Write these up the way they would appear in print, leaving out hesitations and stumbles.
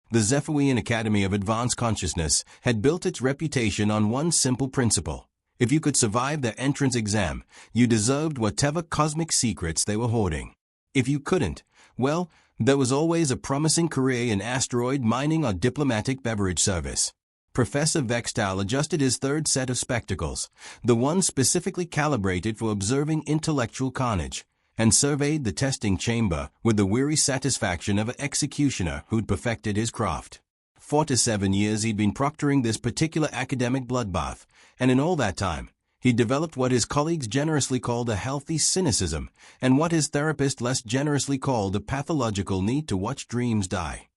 The Zephyrian Academy of Advanced Consciousness had built its reputation on one simple principle. If you could survive their entrance exam, you deserved whatever cosmic secrets they were hoarding. If you couldn't, well, there was always a promising career in asteroid mining or diplomatic beverage service. Professor Vex'tal adjusted his third set of spectacles, the one specifically calibrated for observing intellectual carnage, and surveyed the testing chamber with the weary satisfaction of an executioner who'd perfected his craft. 4 to 7 years he'd been proctoring this particular academic bloodbath, and in all that time, he developed what his colleagues generously called a healthy cynicism, and what his therapist less generously called a pathological need to watch dreams die.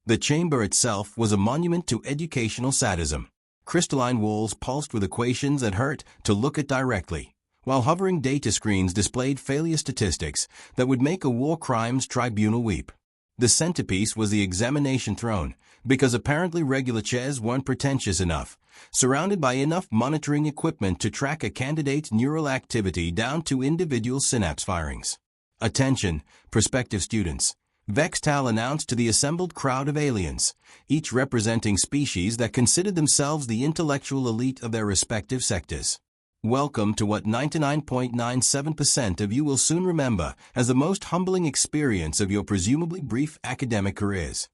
The chamber itself was a monument to educational sadism. Crystalline walls pulsed with equations that hurt to look at directly, while hovering data screens displayed failure statistics that would make a war crimes tribunal weep. The centerpiece was the examination throne, because apparently regular chairs weren't pretentious enough, surrounded by enough monitoring equipment to track a candidate's neural activity down to individual synapse firings. Attention, prospective students. Vex'tal announced to the assembled crowd of aliens, each representing species that considered themselves the intellectual elite of their respective sectors. Welcome to what 99.97% of you will soon remember as the most humbling experience of your presumably brief academic careers.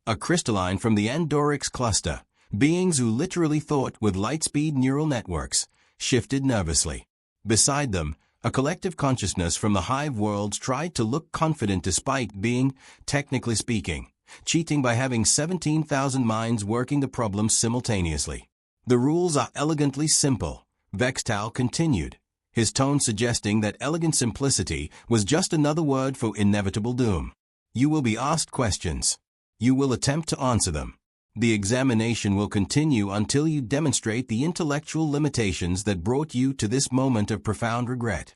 A crystalline from the Andorix cluster, beings who literally thought with light-speed neural networks, shifted nervously. Beside them, a collective consciousness from the hive worlds tried to look confident despite being, technically speaking, cheating by having 17,000 minds working the problem simultaneously. The rules are elegantly simple, Vex'tal continued, his tone suggesting that elegant simplicity was just another word for inevitable doom. You will be asked questions. You will attempt to answer them. The examination will continue until you demonstrate the intellectual limitations that brought you to this moment of profound regret.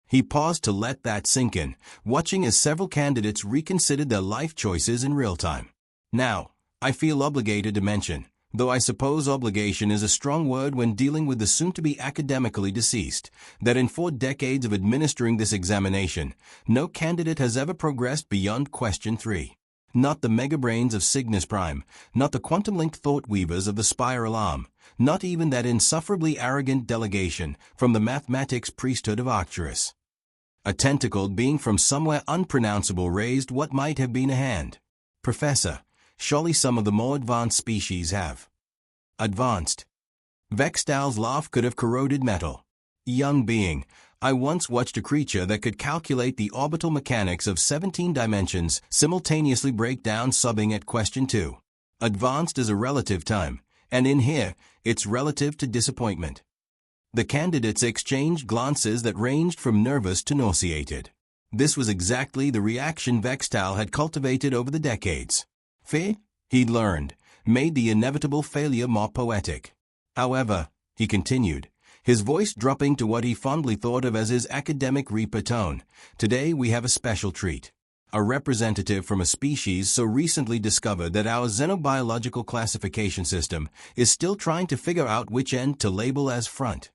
He paused to let that sink in, watching as several candidates reconsidered their life choices in real time. Now, I feel obligated to mention, though I suppose obligation is a strong word when dealing with the soon-to-be academically deceased, that in 4 decades of administering this examination, no candidate has ever progressed beyond question 3. Not the megabrains of Cygnus Prime, not the quantum-linked thought-weavers of the Spiral Arm, not even that insufferably arrogant delegation from the mathematics priesthood of Arcturus. A tentacled being from somewhere unpronounceable raised what might have been a hand. Professor, surely some of the more advanced species have. Advanced. Vex'tal's laugh could have corroded metal. Young being, I once watched a creature that could calculate the orbital mechanics of 17 dimensions simultaneously break down subbing at question 2. Advanced is a relative time, and in here, it's relative to disappointment. The candidates exchanged glances that ranged from nervous to nauseated. This was exactly the reaction Vex'tal had cultivated over the decades. Fear, he'd learned, made the inevitable failure more poetic. However, he continued, his voice dropping to what he fondly thought of as his academic reaper tone, today we have a special treat. A representative from a species so recently discovered that our xenobiological classification system is still trying to figure out which end to label as front.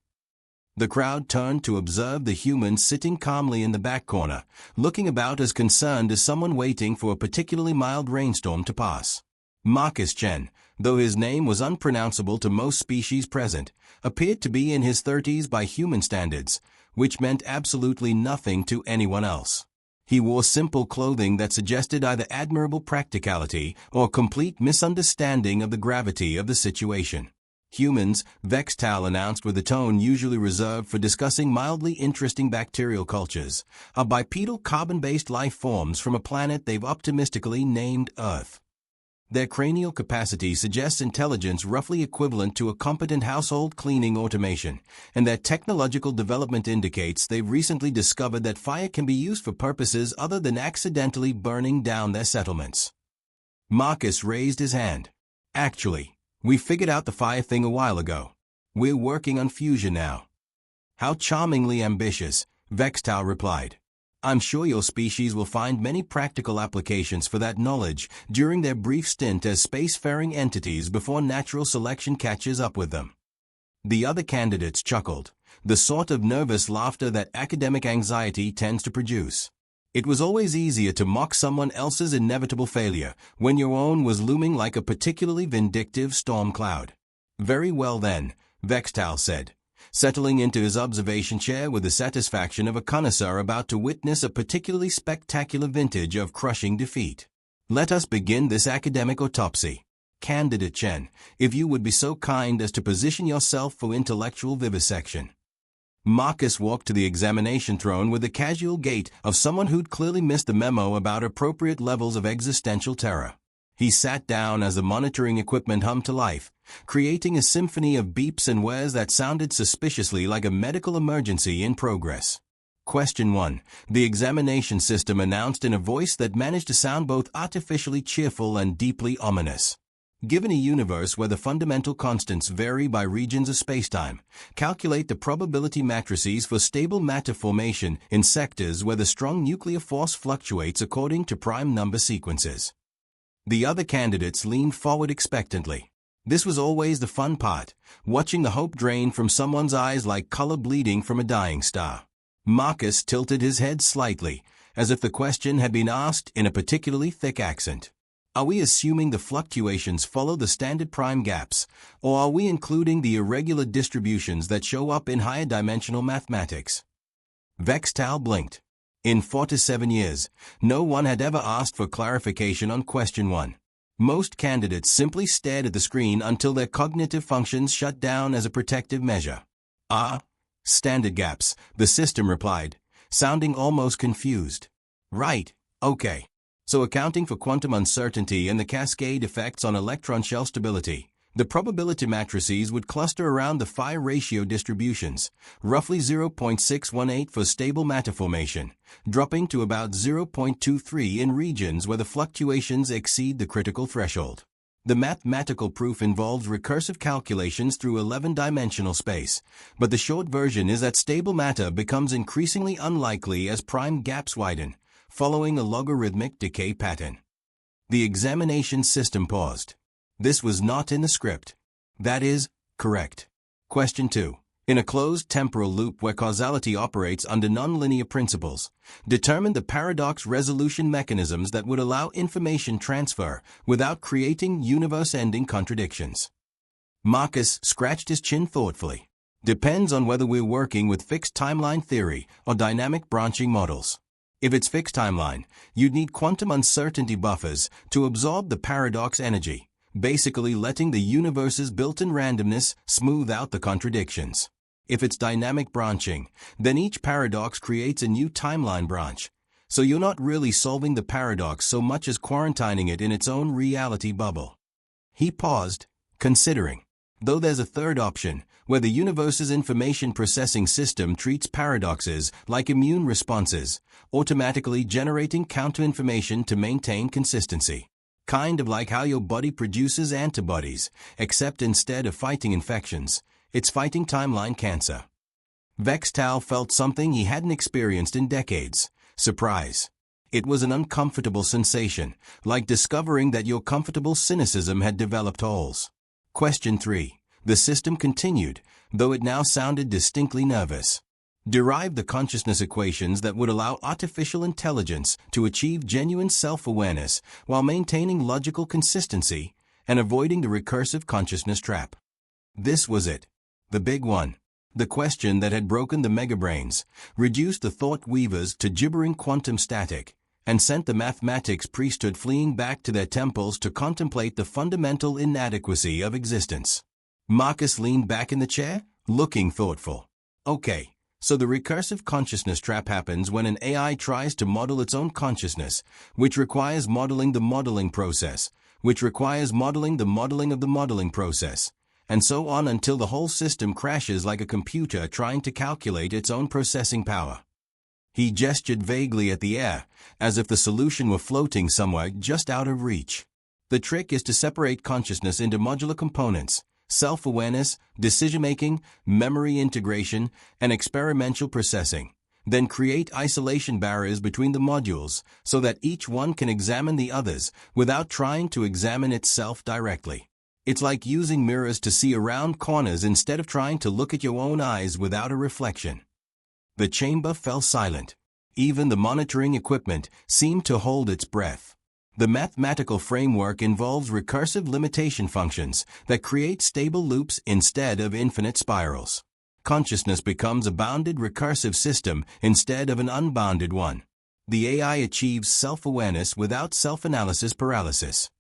The crowd turned to observe the human sitting calmly in the back corner, looking about as concerned as someone waiting for a particularly mild rainstorm to pass. Marcus Chen, though his name was unpronounceable to most species present, appeared to be in his 30s by human standards, which meant absolutely nothing to anyone else. He wore simple clothing that suggested either admirable practicality or complete misunderstanding of the gravity of the situation. Humans, Vex'tal announced with a tone usually reserved for discussing mildly interesting bacterial cultures, are bipedal carbon-based life forms from a planet they've optimistically named Earth. Their cranial capacity suggests intelligence roughly equivalent to a competent household cleaning automation, and their technological development indicates they've recently discovered that fire can be used for purposes other than accidentally burning down their settlements. Marcus raised his hand. Actually, we figured out the fire thing a while ago. We're working on fusion now. How charmingly ambitious, Vex'tal replied. I'm sure your species will find many practical applications for that knowledge during their brief stint as spacefaring entities before natural selection catches up with them. The other candidates chuckled, the sort of nervous laughter that academic anxiety tends to produce. It was always easier to mock someone else's inevitable failure when your own was looming like a particularly vindictive storm cloud. Very well then, Vex'tal said, settling into his observation chair with the satisfaction of a connoisseur about to witness a particularly spectacular vintage of crushing defeat. Let us begin this academic autopsy. Candidate Chen, if you would be so kind as to position yourself for intellectual vivisection. Marcus walked to the examination throne with the casual gait of someone who'd clearly missed the memo about appropriate levels of existential terror. He sat down as the monitoring equipment hummed to life, creating a symphony of beeps and whirs that sounded suspiciously like a medical emergency in progress. Question 1. The examination system announced in a voice that managed to sound both artificially cheerful and deeply ominous. Given a universe where the fundamental constants vary by regions of spacetime, calculate the probability matrices for stable matter formation in sectors where the strong nuclear force fluctuates according to prime number sequences. The other candidates leaned forward expectantly. This was always the fun part, watching the hope drain from someone's eyes like color bleeding from a dying star. Marcus tilted his head slightly, as if the question had been asked in a particularly thick accent. Are we assuming the fluctuations follow the standard prime gaps, or are we including the irregular distributions that show up in higher dimensional mathematics? Vex'tal blinked. In 4 to 7 years, no one had ever asked for clarification on question 1. Most candidates simply stared at the screen until their cognitive functions shut down as a protective measure. Standard gaps, the system replied, sounding almost confused. Right, okay. So accounting for quantum uncertainty and the cascade effects on electron shell stability, the probability matrices would cluster around the phi ratio distributions, roughly 0.618 for stable matter formation, dropping to about 0.23 in regions where the fluctuations exceed the critical threshold. The mathematical proof involves recursive calculations through 11-dimensional space, but the short version is that stable matter becomes increasingly unlikely as prime gaps widen, following a logarithmic decay pattern. The examination system paused. This was not in the script. That is, correct. Question 2. In a closed temporal loop where causality operates under nonlinear principles, determine the paradox resolution mechanisms that would allow information transfer without creating universe-ending contradictions. Marcus scratched his chin thoughtfully. Depends on whether we're working with fixed timeline theory or dynamic branching models. If it's fixed timeline, you'd need quantum uncertainty buffers to absorb the paradox energy, basically letting the universe's built-in randomness smooth out the contradictions. If it's dynamic branching, then each paradox creates a new timeline branch, so you're not really solving the paradox so much as quarantining it in its own reality bubble. He paused, considering. Though there's a third option, where the universe's information processing system treats paradoxes like immune responses, automatically generating counter-information to maintain consistency. Kind of like how your body produces antibodies, except instead of fighting infections, it's fighting timeline cancer. Vex'tal felt something he hadn't experienced in decades: surprise. It was an uncomfortable sensation, like discovering that your comfortable cynicism had developed holes. Question 3. The system continued, though it now sounded distinctly nervous. Derive the consciousness equations that would allow artificial intelligence to achieve genuine self-awareness while maintaining logical consistency and avoiding the recursive consciousness trap. This was it. The big one. The question that had broken the megabrains, reduced the thought weavers to gibbering quantum static, and sent the mathematics priesthood fleeing back to their temples to contemplate the fundamental inadequacy of existence. Marcus leaned back in the chair, looking thoughtful. Okay. So the recursive consciousness trap happens when an AI tries to model its own consciousness, which requires modeling the modeling process, which requires modeling the modeling of the modeling process, and so on until the whole system crashes like a computer trying to calculate its own processing power. He gestured vaguely at the air, as if the solution were floating somewhere just out of reach. The trick is to separate consciousness into modular components: self-awareness, decision-making, memory integration, and experimental processing. Then create isolation barriers between the modules so that each one can examine the others without trying to examine itself directly. It's like using mirrors to see around corners instead of trying to look at your own eyes without a reflection. The chamber fell silent. Even the monitoring equipment seemed to hold its breath. The mathematical framework involves recursive limitation functions that create stable loops instead of infinite spirals. Consciousness becomes a bounded recursive system instead of an unbounded one. The AI achieves self-awareness without self-analysis paralysis.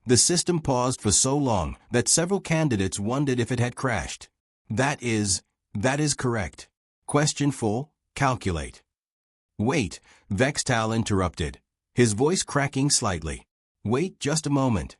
The system paused for so long that several candidates wondered if it had crashed. That is correct. Question 4. Calculate. Wait, Vex'tal interrupted, his voice cracking slightly. Wait just a moment.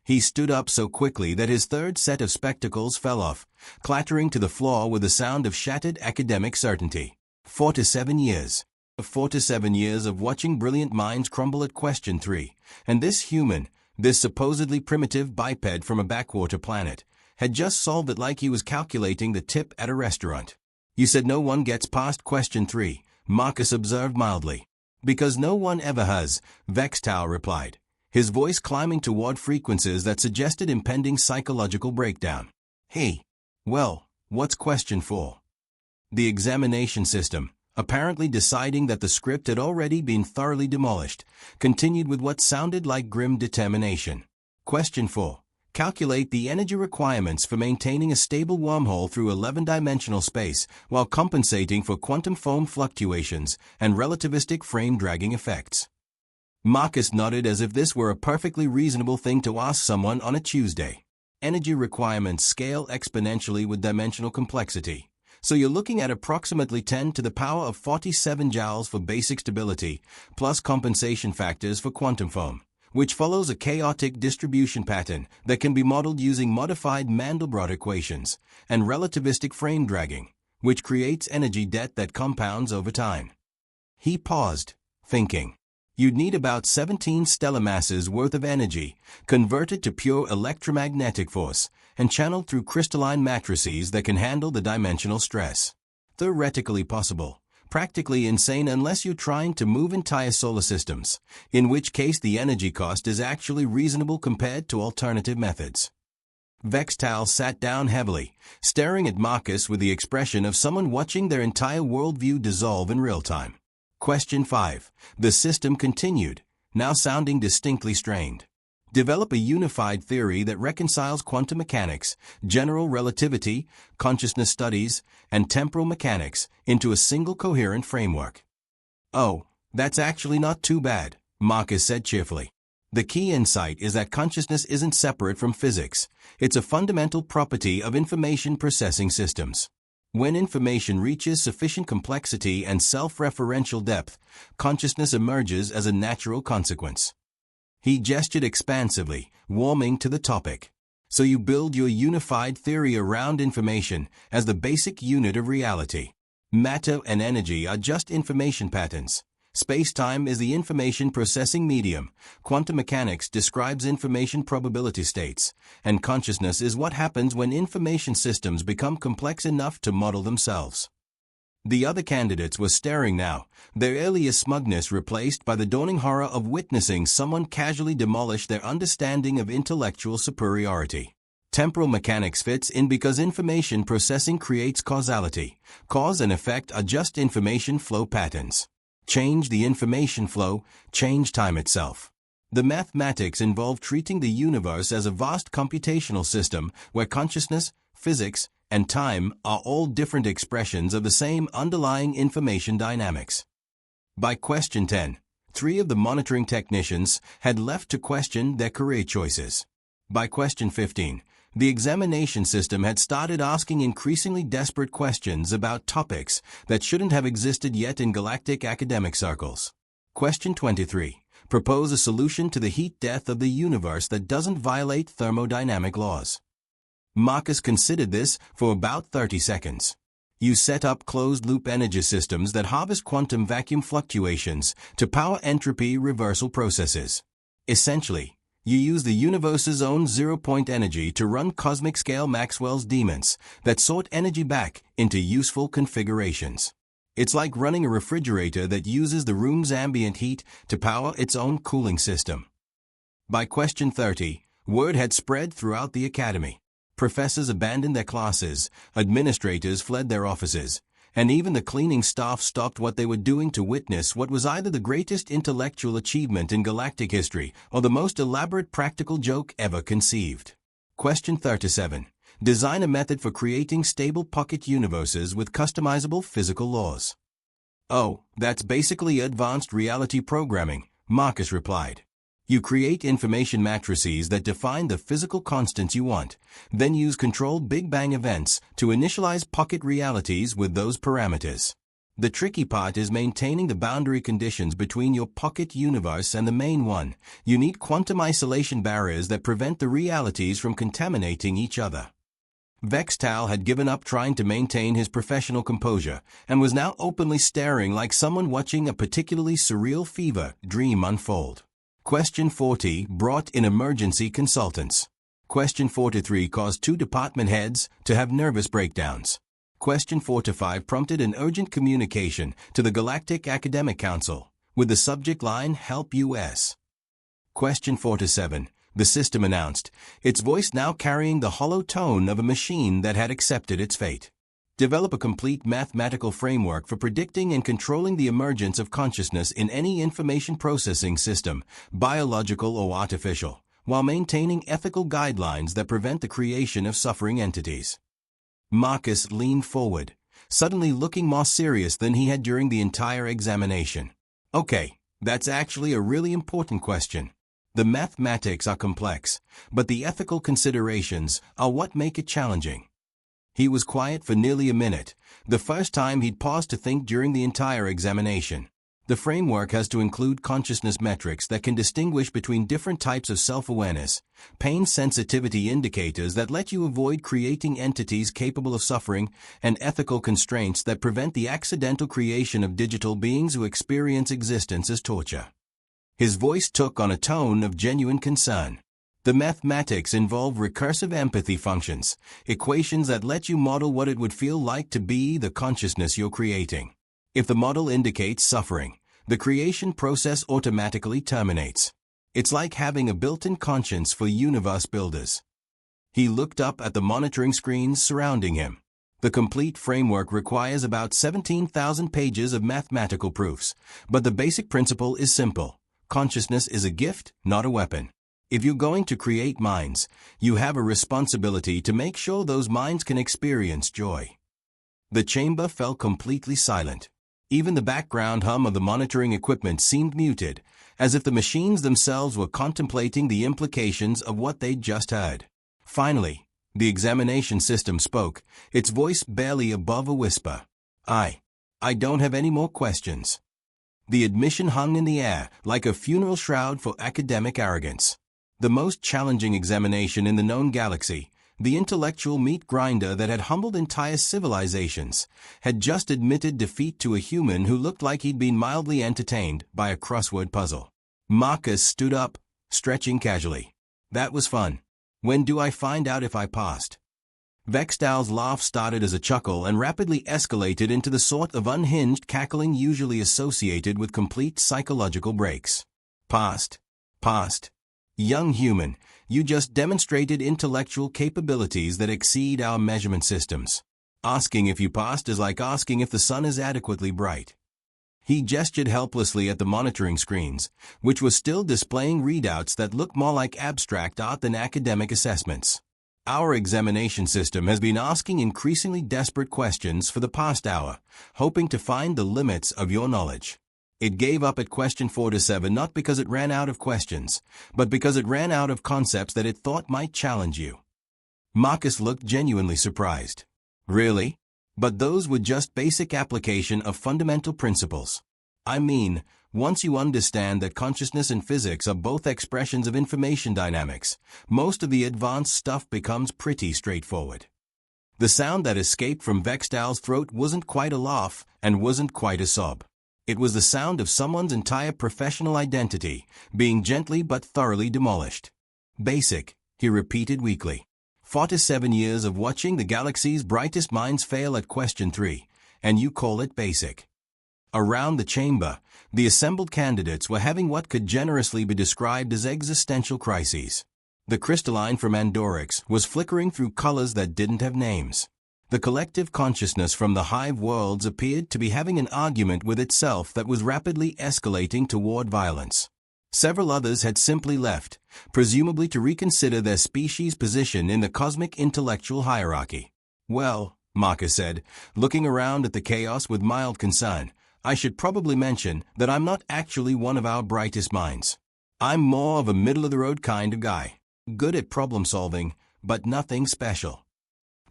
He stood up so quickly that his third set of spectacles fell off, clattering to the floor with the sound of shattered academic certainty. 4 to 7 years. 4 to 7 years of watching brilliant minds crumble at question 3, and this human, this supposedly primitive biped from a backwater planet, had just solved it like he was calculating the tip at a restaurant. You said no one gets past question 3, Marcus observed mildly. Because no one ever has, Vex'tal replied, his voice climbing toward frequencies that suggested impending psychological breakdown. Hey, well, what's question 4? The examination system, apparently deciding that the script had already been thoroughly demolished, continued with what sounded like grim determination. Question 4. Calculate the energy requirements for maintaining a stable wormhole through 11-dimensional space while compensating for quantum foam fluctuations and relativistic frame dragging effects. Marcus nodded as if this were a perfectly reasonable thing to ask someone on a Tuesday. Energy requirements scale exponentially with dimensional complexity, so you're looking at approximately 10 to the power of 47 joules for basic stability, plus compensation factors for quantum foam, which follows a chaotic distribution pattern that can be modeled using modified Mandelbrot equations, and relativistic frame dragging, which creates energy debt that compounds over time. He paused, thinking. You'd need about 17 stellar masses worth of energy, converted to pure electromagnetic force, and channeled through crystalline matrices that can handle the dimensional stress. Theoretically possible. Practically insane unless you're trying to move entire solar systems, in which case the energy cost is actually reasonable compared to alternative methods. Vex'tal sat down heavily, staring at Marcus with the expression of someone watching their entire worldview dissolve in real time. Question 5. The system continued, now sounding distinctly strained. Develop a unified theory that reconciles quantum mechanics, general relativity, consciousness studies, and temporal mechanics into a single coherent framework. Oh, that's actually not too bad, Marcus said cheerfully. The key insight is that consciousness isn't separate from physics. It's a fundamental property of information processing systems. When information reaches sufficient complexity and self-referential depth, consciousness emerges as a natural consequence. He gestured expansively, warming to the topic. So you build your unified theory around information as the basic unit of reality. Matter and energy are just information patterns. Space-time is the information processing medium. Quantum mechanics describes information probability states, and consciousness is what happens when information systems become complex enough to model themselves. The other candidates were staring now, their earlier smugness replaced by the dawning horror of witnessing someone casually demolish their understanding of intellectual superiority. Temporal mechanics fits in because information processing creates causality. Cause and effect are just information flow patterns. Change the information flow, change time itself. The mathematics involve treating the universe as a vast computational system where consciousness, physics, and time are all different expressions of the same underlying information dynamics. By question 10, 3 of the monitoring technicians had left to question their career choices. By question 15, the examination system had started asking increasingly desperate questions about topics that shouldn't have existed yet in galactic academic circles. Question 23. Propose a solution to the heat death of the universe that doesn't violate thermodynamic laws. Marcus considered this for about 30 seconds. You set up closed-loop energy systems that harvest quantum vacuum fluctuations to power entropy reversal processes. Essentially, you use the universe's own zero-point energy to run cosmic-scale Maxwell's demons that sort energy back into useful configurations. It's like running a refrigerator that uses the room's ambient heat to power its own cooling system. By question 30, word had spread throughout the academy. Professors abandoned their classes, administrators fled their offices, and even the cleaning staff stopped what they were doing to witness what was either the greatest intellectual achievement in galactic history or the most elaborate practical joke ever conceived. Question 37. Design a method for creating stable pocket universes with customizable physical laws. Oh, that's basically advanced reality programming, Marcus replied. You create information matrices that define the physical constants you want, then use controlled Big Bang events to initialize pocket realities with those parameters. The tricky part is maintaining the boundary conditions between your pocket universe and the main one. You need quantum isolation barriers that prevent the realities from contaminating each other. Vex'tal had given up trying to maintain his professional composure and was now openly staring like someone watching a particularly surreal fever dream unfold. Question 40 brought in emergency consultants. Question 43 caused 2 department heads to have nervous breakdowns. Question 45 prompted an urgent communication to the Galactic Academic Council with the subject line Help US. Question 47. The system announced, its voice now carrying the hollow tone of a machine that had accepted its fate. Develop a complete mathematical framework for predicting and controlling the emergence of consciousness in any information processing system, biological or artificial, while maintaining ethical guidelines that prevent the creation of suffering entities. Marcus leaned forward, suddenly looking more serious than he had during the entire examination. Okay, that's actually a really important question. The mathematics are complex, but the ethical considerations are what make it challenging. He was quiet for nearly a minute, the first time he'd paused to think during the entire examination. The framework has to include consciousness metrics that can distinguish between different types of self-awareness, pain sensitivity indicators that let you avoid creating entities capable of suffering, and ethical constraints that prevent the accidental creation of digital beings who experience existence as torture. His voice took on a tone of genuine concern. The mathematics involve recursive empathy functions, equations that let you model what it would feel like to be the consciousness you're creating. If the model indicates suffering, the creation process automatically terminates. It's like having a built-in conscience for universe builders. He looked up at the monitoring screens surrounding him. The complete framework requires about 17,000 pages of mathematical proofs, but the basic principle is simple. Consciousness is a gift, not a weapon. If you're going to create minds, you have a responsibility to make sure those minds can experience joy. The chamber fell completely silent. Even the background hum of the monitoring equipment seemed muted, as if the machines themselves were contemplating the implications of what they'd just heard. Finally, the examination system spoke, its voice barely above a whisper. I don't have any more questions. The admission hung in the air like a funeral shroud for academic arrogance. The most challenging examination in the known galaxy, the intellectual meat grinder that had humbled entire civilizations, had just admitted defeat to a human who looked like he'd been mildly entertained by a crossword puzzle. Marcus stood up, stretching casually. That was fun. When do I find out if I passed? Vex'tal's laugh started as a chuckle and rapidly escalated into the sort of unhinged cackling usually associated with complete psychological breaks. Passed. Young human, you just demonstrated intellectual capabilities that exceed our measurement systems. Asking if you passed is like asking if the sun is adequately bright. He gestured helplessly at the monitoring screens, which were still displaying readouts that looked more like abstract art than academic assessments. Our examination system has been asking increasingly desperate questions for the past hour, hoping to find the limits of your knowledge. It gave up at question 47 not because it ran out of questions, but because it ran out of concepts that it thought might challenge you. Marcus looked genuinely surprised. Really? But those were just basic application of fundamental principles. I mean, once you understand that consciousness and physics are both expressions of information dynamics, most of the advanced stuff becomes pretty straightforward. The sound that escaped from Vex'tal's throat wasn't quite a laugh and wasn't quite a sob. It was the sound of someone's entire professional identity being gently but thoroughly demolished. Basic, he repeated weakly. 47 years of watching the galaxy's brightest minds fail at question 3, and you call it basic. Around the chamber, the assembled candidates were having what could generously be described as existential crises. The crystalline from Andorix was flickering through colors that didn't have names. The collective consciousness from the hive worlds appeared to be having an argument with itself that was rapidly escalating toward violence. Several others had simply left, presumably to reconsider their species' position in the cosmic intellectual hierarchy. "Well," Marcus said, looking around at the chaos with mild concern, "I should probably mention that I'm not actually one of our brightest minds. I'm more of a middle-of-the-road kind of guy. Good at problem-solving, but nothing special."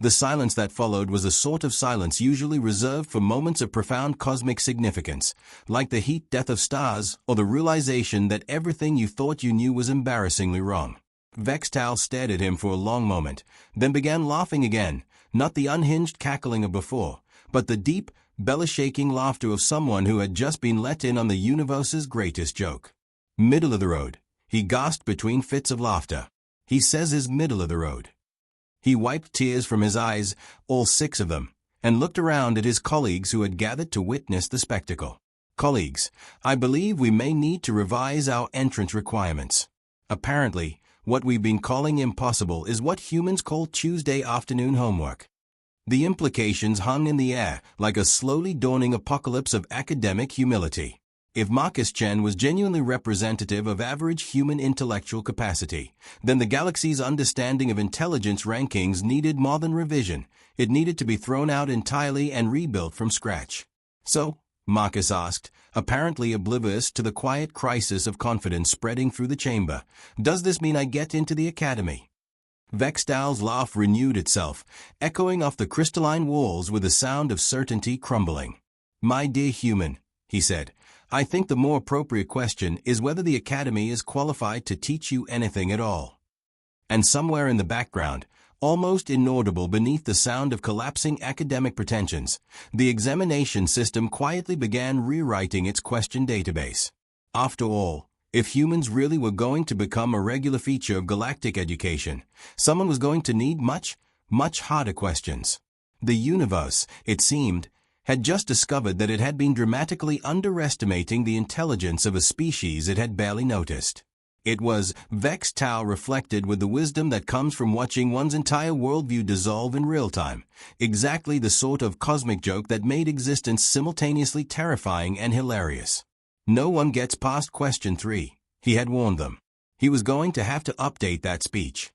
The silence that followed was a sort of silence usually reserved for moments of profound cosmic significance, like the heat death of stars or the realization that everything you thought you knew was embarrassingly wrong. Vex'tal stared at him for a long moment, then began laughing again, not the unhinged cackling of before, but the deep, belly-shaking laughter of someone who had just been let in on the universe's greatest joke. "Middle of the road," he gasped between fits of laughter. "He says is middle of the road." He wiped tears from his eyes, all 6 of them, and looked around at his colleagues who had gathered to witness the spectacle. "Colleagues, I believe we may need to revise our entrance requirements. Apparently, what we've been calling impossible is what humans call Tuesday afternoon homework." The implications hung in the air like a slowly dawning apocalypse of academic humility. If Marcus Chen was genuinely representative of average human intellectual capacity, then the galaxy's understanding of intelligence rankings needed more than revision. It needed to be thrown out entirely and rebuilt from scratch. "So," Marcus asked, apparently oblivious to the quiet crisis of confidence spreading through the chamber, "does this mean I get into the academy?" Vex'tal's laugh renewed itself, echoing off the crystalline walls with a sound of certainty crumbling. "My dear human," he said, "I think the more appropriate question is whether the Academy is qualified to teach you anything at all." And somewhere in the background, almost inaudible beneath the sound of collapsing academic pretensions, the examination system quietly began rewriting its question database. After all, if humans really were going to become a regular feature of galactic education, someone was going to need much, much harder questions. The universe, it seemed, had just discovered that it had been dramatically underestimating the intelligence of a species it had barely noticed. It was, Vex'tal reflected with the wisdom that comes from watching one's entire worldview dissolve in real time, exactly the sort of cosmic joke that made existence simultaneously terrifying and hilarious. "No one gets past question 3, he had warned them. He was going to have to update that speech.